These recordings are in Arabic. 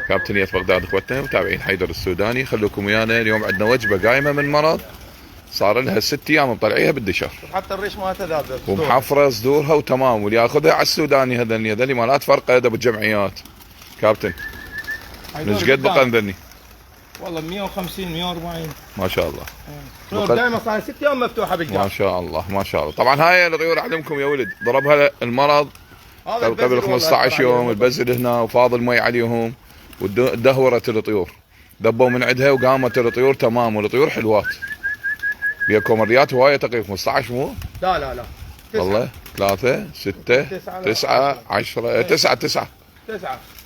كابتنية بغداد اخوتنا ومتابعين حيدر السوداني، خلوكم ويانا. اليوم عندنا وجبه قايمه من مرض صار لها 6 ايام مطلعيها بالدشر، حتى الريش مالتها ذابه ومحفره صدورها وتمام، واللي ياخذها على السوداني هذني مالات فرقه ابو الجمعيات. كابتن ايش قد بقى ذني؟ والله 150 140 ما شاء الله. دائما صار 6 ايام مفتوحه بالقاع. ما شاء الله ما شاء الله. طبعا هاي الطيور اعلمكم يا ولد ضربها المرض قبل 15 يوم، البزل هنا وفاضل مي عليهم ودهورت الطيور، دبوا من عندها وقامت الطيور تمام، والطيور حلوات. بيها كومريات هوايه تقريبا 15 مو؟ لا والله 3 6 9 10 9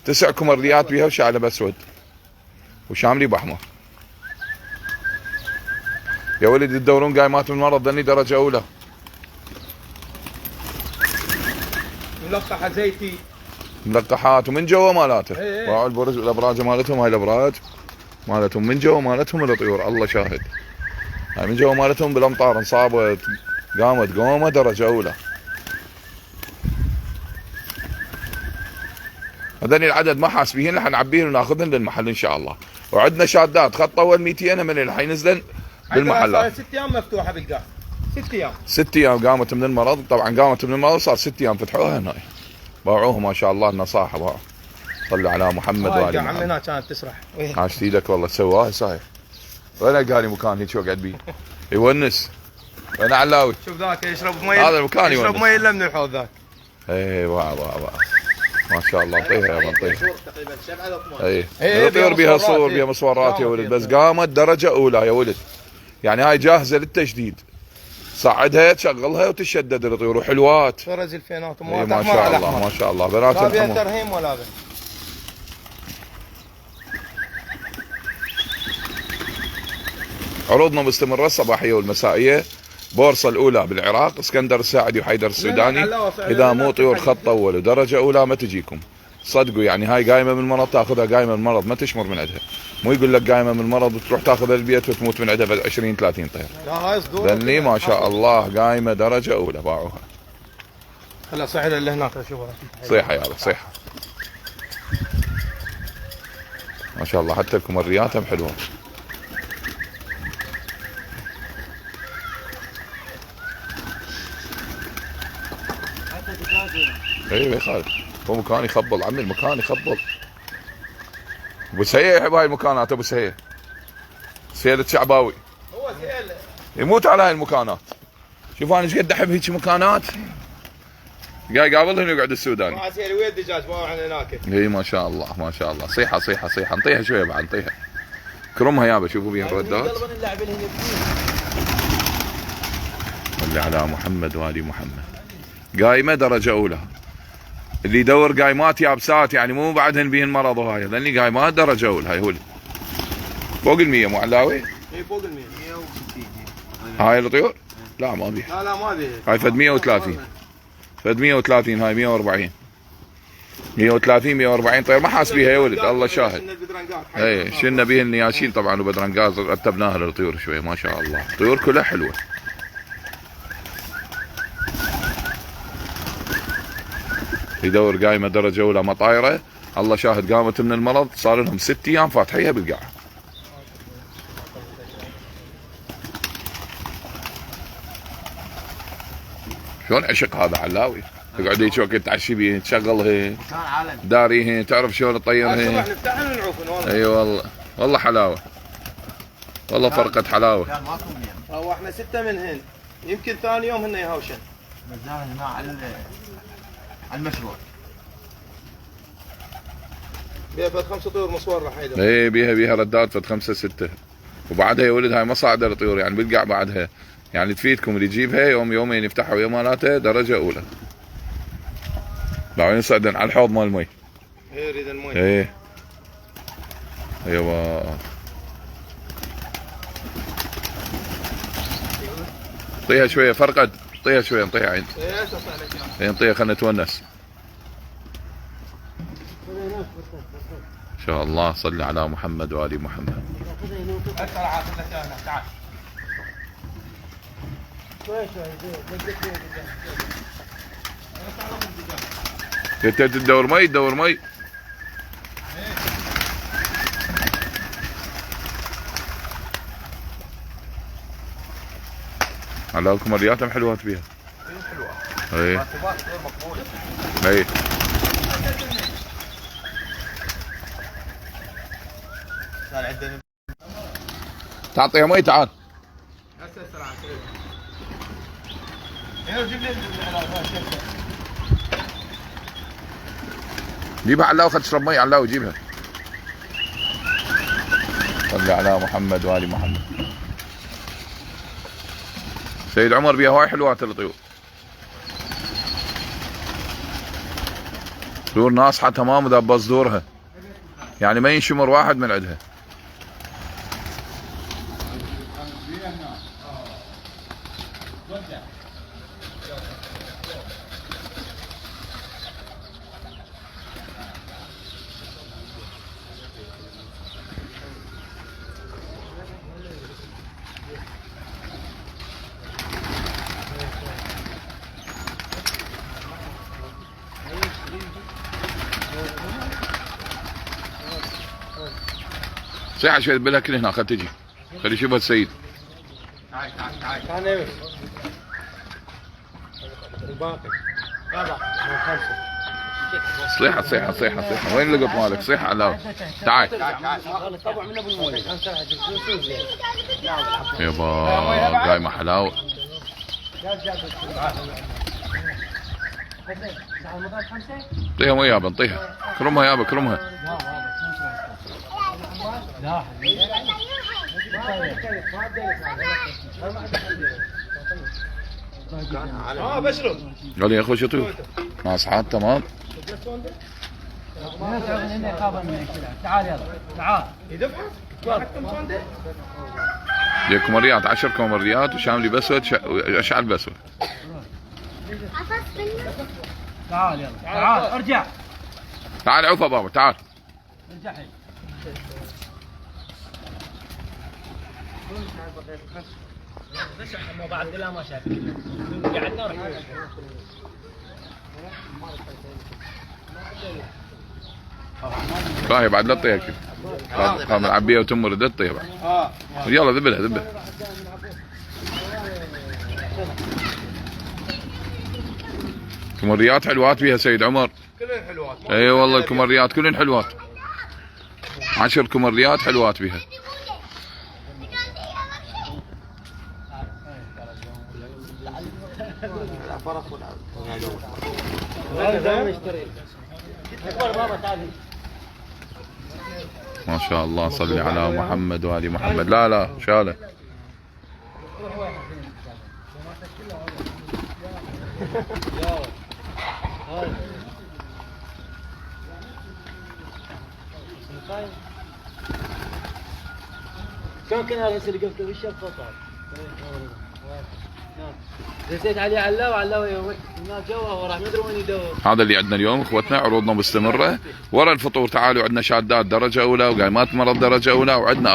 9 كومريات بيها وشعلب اسود وشاملي باحمر. يا ولد تدورون قايمات من مرض ذني درجه اولى، ملقحه زيتي ملقحات ومن جوا مالاته. راعوا الابراج مالتهم، هاي الابراج مالتهم من جوا مالتهم الطيور الله شاهد. هاي من جوا مالتهم بالامطار انصابت قامت قومه درجه اولى. هذني العدد ما حاسبيهن، رح نعبيهن وناخذهن للمحل ان شاء الله. وعندنا شادات خط اول 200 من اللي حينزلن بالمحلات. 6 ايام مفتوحه بالقاع، 6 ايام 6 ايام قامت من المرض. طبعا قامت من المرض صار 6 ايام فتحوها هنا، باعوها ما شاء الله النصاحه باعوا. صلوا على محمد وعلى محمد. عمنا كانت تسرح عاشت ايدك والله تسواها صحيح. وين قال مكان هيك اقعد بيه يونس. وين علاوي؟ شوف ذاك يشرب مي، هذا المكان يشرب مي الا من الحوض ذاك. اي واه ما شاء الله. انطيها يا انطيها. تقريبا 7 8. اي الطيور بيها صور بيها مصورات يا ولد، بس قامت درجه اولى يا ولد. يعني هاي جاهزه للتجديد، صعدها تشغلها وتشدد الطيور وحلوات. فرز الفينات ما شاء الله ما شاء الله. بنات ما بيها ترهيم ولا بها. عروضنا مستمره الصباحيه والمسائيه. بورصه الاولى بالعراق، اسكندر الساعدي وحيدر السوداني. اذا مو طيور خط اول ودرجه اولى ما تجيكم صدقوا. يعني هاي قايمه من المرض تاخذها قايمه من المرض ما تشمر من عندها، مو يقول لك قايمه من المرض وتروح تاخذها البيت وتموت من عندها بعد 20 30 طير. لا هاي صدور ذني ما شاء الله قايمه درجه اولى باعوها. هلا صحيح اللي هناك شوفها صيحه يا صيحه ما شاء الله. حتى الكمريات هم حلوه. ايوه يخالف، هو مكان يخبل عمي، المكان يخبل. ابو سهيل يحب هاي المكانات. ابو سهيل سهيل الشعباوي هو سهيل يموت على هاي المكانات. شوف انا ايش قد احب هيك مكانات. قاعد قابلهم يقعد السوداني. ما سهيل وين الدجاج باعوا عن هناك. اي ما شاء الله ما شاء الله. صيحه صيحه صيحه. انطيها شويه بعد انطيها. كرمها يابا. شوفوا بيها الردات. صلي على محمد وآل محمد. قايمه درجه اولى. اللي يدور قايمات يابسات يعني مو بعدهن بيهن مرض وهاي، لاني قايمات درجه اولى. هاي هو فوق ال100 مو علاوي؟ اي فوق ال100 160. هاي الطيور؟ لا ما بيها. لا ما بيها. هاي فد 130 فد 130. هاي 140 130 140 طير ما حاسبيها يا ولد الله شاهد. اي شلنا بيهن نياشين طبعا وبدرنقاز رتبناها للطيور شوي ما شاء الله. الطيور كلها حلوه. يدور قايمه درجه اولى مطايره الله شاهد. قامت من المرض صار لهم 6 ايام فاتحيها بالقاع. شلون عشق هذا علاوي. تقعد هيك وقت تعشي بيه تشغلها داريها تعرف شلون تطيرها. اي والله حلاوه والله فرقت حلاوه. هو احنا 6 منهن يمكن ثاني يوم هن يهوشن. هنا على المشروع. بيها فد 5 طيور مصوره حيدر. اي بيها ردات فد 5 6. وبعدها يا ولد هاي ما صاعده الطيور يعني بالقاع بعدها. يعني تفيدكم اللي يجيبها يوم يومين يفتحها ويا مالاتها درجه اولى. بعدين يصعدن على الحوض مال المي. اي يريد المي. اي ايوه. انطيها شويه فرقد. انطيها شويه انطيها عين. اي انطيها خلنا نتونس. ان شاء الله. صل على محمد وآل محمد. تعال انت تدور مي تدور مي. على الكمريات حلوات بيها. حلوه. اي مرتبات غير مقبوله. اي صار عندنا تعطيها مي تعال. هسه سرعه. يلا جيب لي جيبها علاو، خد تشرب مي علاو جيبها. صلي على محمد وآل محمد. سيد عمر بيها هواي حلوات الطيور. طيور ناصحة تمام ذا بصدورها، يعني ما ينشمر واحد من عندها. صيحة شوي بلها كل هنا، خل تجي خلي يشوفها السيد. تعال تعال الباقي يلا صيحة صيحة صيحة صيحة، وين اللقط مالك؟ صيحة علاو تعال. طبع من ابو المولد. يابا قايمة حلاوة. انطيها مي يابا انطيها، كرمها يابا كرمها. بشرب. قال لي يا اخوي شو طيور ناصحات تمام. تعال يلا تعال. دي كمريات 10 كمريات وشاملي بسود واشعل بسود. تعال يلا تعال ارجع. تعال عوفة بابا تعال. ارجع حي. بس احنا بعد لا ما شاف قعدنا ورحنا. باهي بعد لا تطيها كذا. قام العبيه وتم ردت طيها بعد. يلا ذبلها ذبلها. كمريات حلوات فيها سيد عمر. كلهن حلوات. اي والله الكمريات كلهن حلوات. 10 كمريات حلوات بيها. ما شاء الله صلي على محمد وآل محمد. لا لا شاله. كم كنا الرسل قلت بالشرط فطار دزيت عليه علاوه يوم هناك جوه وراح ما ادري وين يدور. هذا اللي عندنا اليوم اخوتنا، عروضنا مستمره ورا الفطور. تعالوا عندنا شادات درجه اولى وقايمات مرض درجه اولى، وعندنا